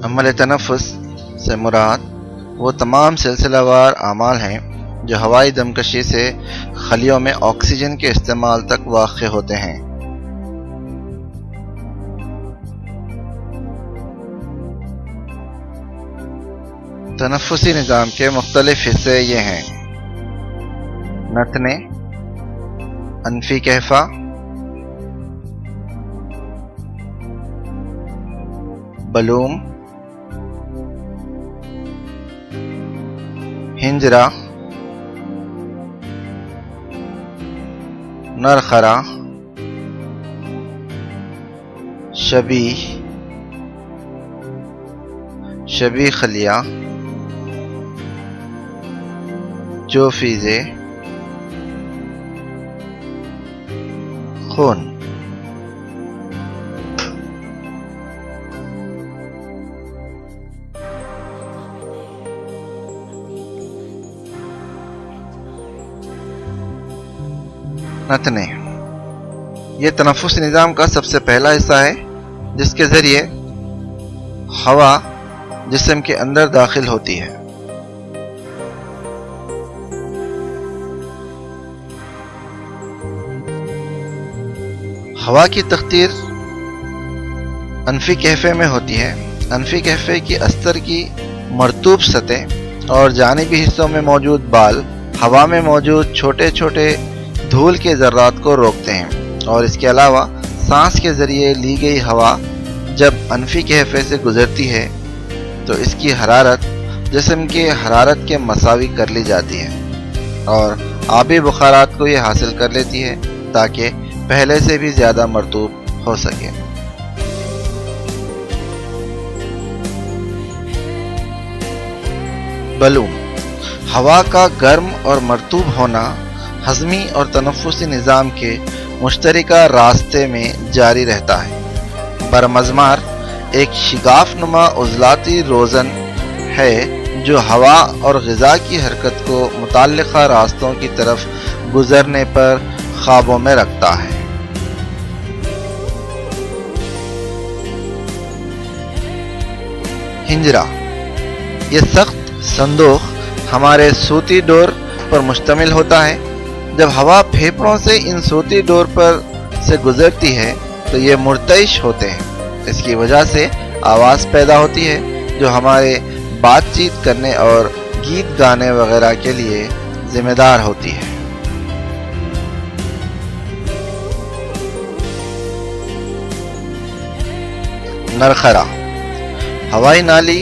عمل تنفس سے مراد وہ تمام سلسلہ وار اعمال ہیں جو ہوائی دمکشی سے خلیوں میں آکسیجن کے استعمال تک واقع ہوتے ہیں۔ تنفسی نظام کے مختلف حصے یہ ہیں: نتنے، انفی کہفہ، بلوم، ہنجرہ، نرخرہ، شبیہ خلیہ، جوفیزے، خون۔ نتنے یہ تنفسی نظام کا سب سے پہلا حصہ ہے جس کے ذریعے ہوا جسم کے اندر داخل ہوتی ہے۔ ہوا کی تخدیر انفی کہفے میں ہوتی ہے۔ انفی کہفے کی استر کی مرطوب سطح اور جانبی حصوں میں موجود بال ہوا میں موجود چھوٹے چھوٹے دھول کے ذرات کو روکتے ہیں، اور اس کے علاوہ سانس کے ذریعے لی گئی ہوا جب انفی کہفے سے گزرتی ہے تو اس کی حرارت جسم کے حرارت کے مساوی کر لی جاتی ہے اور آبی بخارات کو یہ حاصل کر لیتی ہے تاکہ پہلے سے بھی زیادہ مرطوب ہو سکے۔ بلوم ہوا کا گرم اور مرطوب ہونا ہضمی اور تنفسی نظام کے مشترکہ راستے میں جاری رہتا ہے۔ برمضمار ایک شگاف نما عضلاتی روزن ہے جو ہوا اور غذا کی حرکت کو متعلقہ راستوں کی طرف گزرنے پر قابو میں رکھتا ہے۔ ہنجرہ یہ سخت صندوق ہمارے صوتی ڈور پر مشتمل ہوتا ہے۔ جب ہوا پھیپھڑوں سے ان صوتی ڈور پر سے گزرتی ہے تو یہ مرتعش ہوتے ہیں۔ اس کی وجہ سے آواز پیدا ہوتی ہے جو ہمارے بات چیت کرنے اور گیت گانے وغیرہ کے لیے ذمہ دار ہوتی ہے۔ نرخرہ ہوائی نالی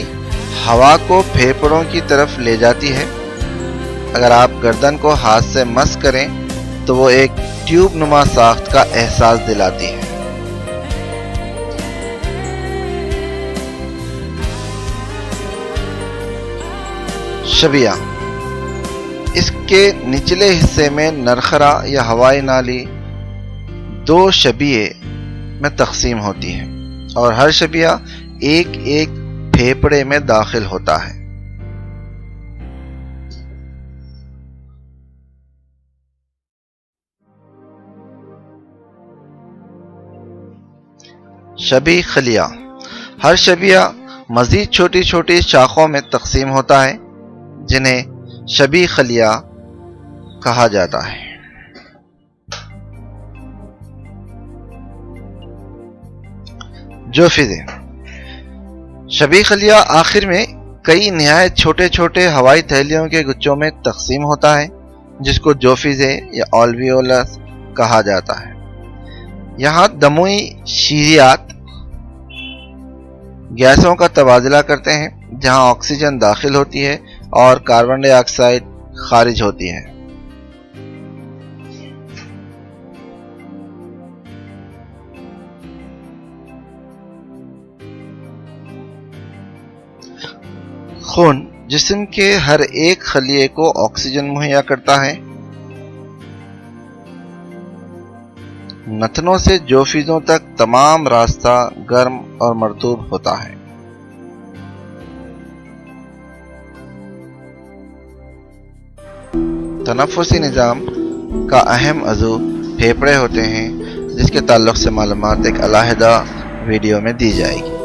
ہوا کو پھیپھڑوں کی طرف لے جاتی ہے۔ اگر آپ گردن کو ہاتھ سے مس کریں تو وہ ایک ٹیوب نما ساخت کا احساس دلاتی ہے۔ شبیہ اس کے نچلے حصے میں نرخرہ یا ہوائی نالی دو شبیہ میں تقسیم ہوتی ہے اور ہر شبیہ ایک ایک پھیپھڑے میں داخل ہوتا ہے۔ شبیہ خلیہ ہر شبیہ مزید چھوٹی چھوٹی شاخوں میں تقسیم ہوتا ہے جنہیں شبیہ خلیہ کہا جاتا ہے۔ جوفیزے شبیہ خلیہ آخر میں کئی نہایت چھوٹے چھوٹے ہوائی تھیلیوں کے گچھوں میں تقسیم ہوتا ہے جس کو جوفیزے یا آلویولس کہا جاتا ہے۔ یہاں دموی شیریات گیسوں کا تبادلہ کرتے ہیں جہاں آکسیجن داخل ہوتی ہے اور کاربن ڈائی آکسائڈ خارج ہوتی ہے۔ خون جسم کے ہر ایک خلیے کو آکسیجن مہیا کرتا ہے۔ نتنوں سے جوفیزوں تک تمام راستہ گرم اور مرطوب ہوتا ہے۔ تنفسی نظام کا اہم عضو پھیپھڑے ہوتے ہیں، جس کے تعلق سے معلومات ایک علیحدہ ویڈیو میں دی جائے گی۔